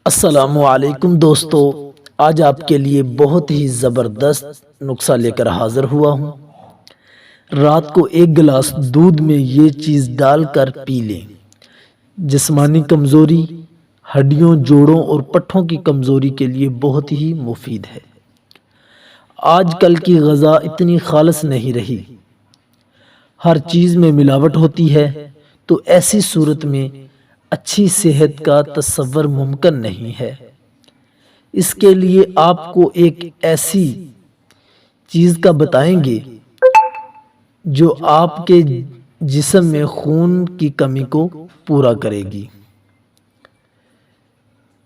السلام علیکم دوستو، آج آپ کے لیے بہت ہی زبردست نسخہ لے کر حاضر ہوا ہوں۔ رات کو ایک گلاس دودھ میں یہ چیز ڈال کر پی لیں۔ جسمانی کمزوری، ہڈیوں، جوڑوں اور پٹھوں کی کمزوری کے لیے بہت ہی مفید ہے۔ آج کل کی غذا اتنی خالص نہیں رہی، ہر چیز میں ملاوٹ ہوتی ہے، تو ایسی صورت میں اچھی صحت کا تصور ممکن نہیں ہے۔ اس کے لیے آپ کو ایک ایسی چیز کا بتائیں گے جو آپ کے جسم میں خون کی کمی کو پورا کرے گی۔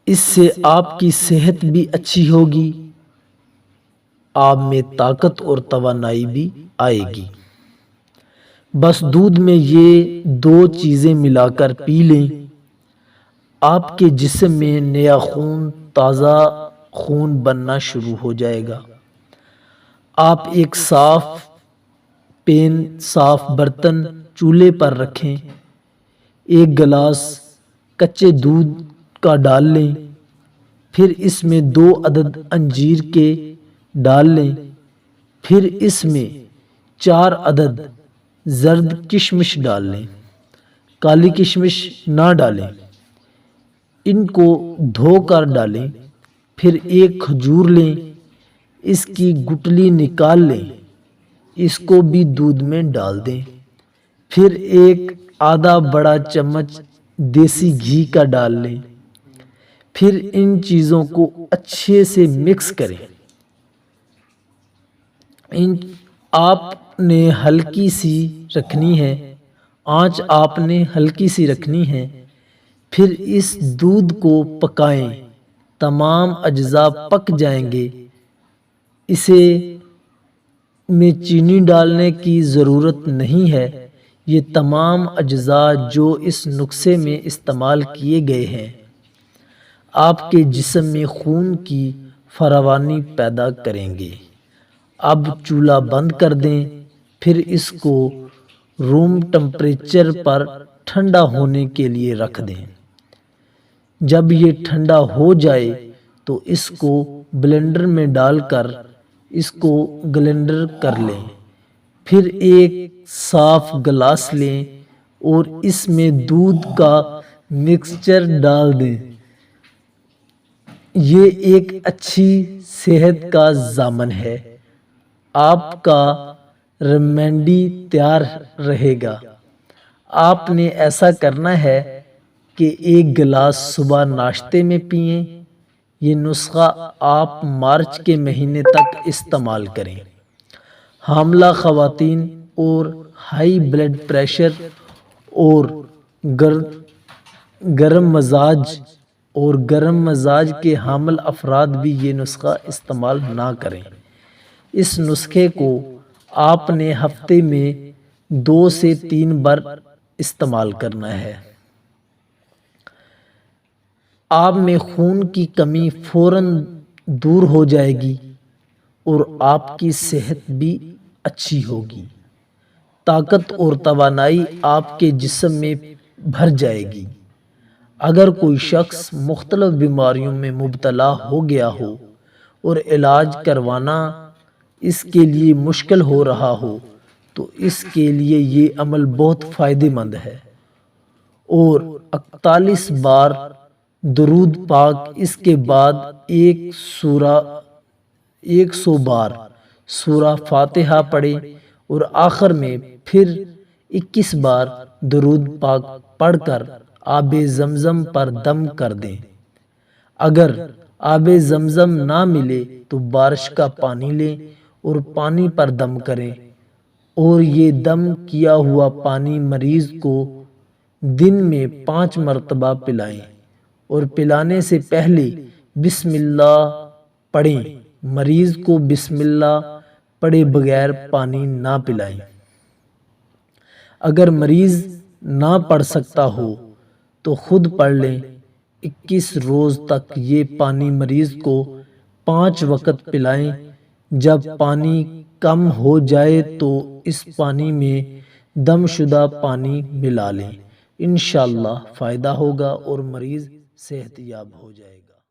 اس سے آپ کی صحت بھی اچھی ہوگی، آپ میں طاقت اور توانائی بھی آئے گی۔ بس دودھ میں یہ دو چیزیں ملا کر پی لیں، آپ کے جسم میں نیا خون، تازہ خون بننا شروع ہو جائے گا۔ آپ ایک صاف پین، صاف برتن چولہے پر رکھیں، ایک گلاس کچے دودھ کا ڈال لیں، پھر اس میں 2 عدد انجیر کے ڈال لیں، پھر اس میں 4 عدد زرد کشمش ڈال لیں، کالی کشمش نہ ڈالیں، ان کو دھو کر ڈالیں، پھر ایک کھجور لیں، اس کی گٹلی نکال لیں، اس کو بھی دودھ میں ڈال دیں، پھر ایک آدھا بڑا چمچ دیسی گھی کا ڈال لیں، پھر ان چیزوں کو اچھے سے مکس کریں۔ آپ نے ہلکی سی رکھنی ہے، آنچ آپ نے ہلکی سی رکھنی ہے، پھر اس دودھ کو پکائیں، تمام اجزاء پک جائیں گے۔ اسے میں چینی ڈالنے کی ضرورت نہیں ہے، یہ تمام اجزاء جو اس نسخے میں استعمال کیے گئے ہیں آپ کے جسم میں خون کی فراوانی پیدا کریں گے۔ اب چولہا بند کر دیں، پھر اس کو روم ٹمپریچر پر ٹھنڈا ہونے کے لیے رکھ دیں۔ جب یہ ٹھنڈا ہو جائے تو اس کو بلینڈر میں ڈال کر اس کو گلینڈر کر لیں، پھر ایک صاف گلاس لیں اور اس میں دودھ کا مکسچر ڈال دیں۔ یہ ایک اچھی صحت کا ضامن ہے، آپ کا ریمیڈی تیار رہے گا۔ آپ نے ایسا کرنا ہے کہ ایک گلاس صبح ناشتے میں پئیں۔ یہ نسخہ آپ مارچ کے مہینے تک استعمال کریں۔ حاملہ خواتین اور ہائی بلڈ پریشر اور گرم مزاج کے حامل افراد بھی یہ نسخہ استعمال نہ کریں۔ اس نسخے کو آپ نے ہفتے میں 2 سے 3 بار استعمال کرنا ہے۔ آپ میں خون کی کمی فوراً دور ہو جائے گی اور آپ کی صحت بھی اچھی ہوگی، طاقت اور توانائی آپ کے جسم میں بھر جائے گی۔ اگر کوئی شخص مختلف بیماریوں میں مبتلا ہو گیا ہو اور علاج کروانا اس کے لیے مشکل ہو رہا ہو تو اس کے لیے یہ عمل بہت فائدہ مند ہے، اور 41 بار درود پاک، اس کے بعد 100 بار سورہ فاتحہ پڑھیں اور آخر میں پھر 21 بار درود پاک پڑھ کر آب زمزم پر دم کر دیں۔ اگر آب زمزم نہ ملے تو بارش کا پانی لیں اور پانی پر دم کریں، اور یہ دم کیا ہوا پانی مریض کو دن میں 5 مرتبہ پلائیں، اور پلانے سے پہلے بسم اللہ پڑھیں۔ مریض کو بسم اللہ پڑھے بغیر پانی نہ پلائیں۔ اگر مریض نہ پڑھ سکتا ہو تو خود پڑھ لیں۔ 21 روز تک یہ پانی مریض کو 5 وقت پلائیں۔ جب پانی کم ہو جائے تو اس پانی میں دم شدہ پانی ملا لیں، انشاءاللہ فائدہ ہوگا اور مریض صحت یاب ہو جائے گا۔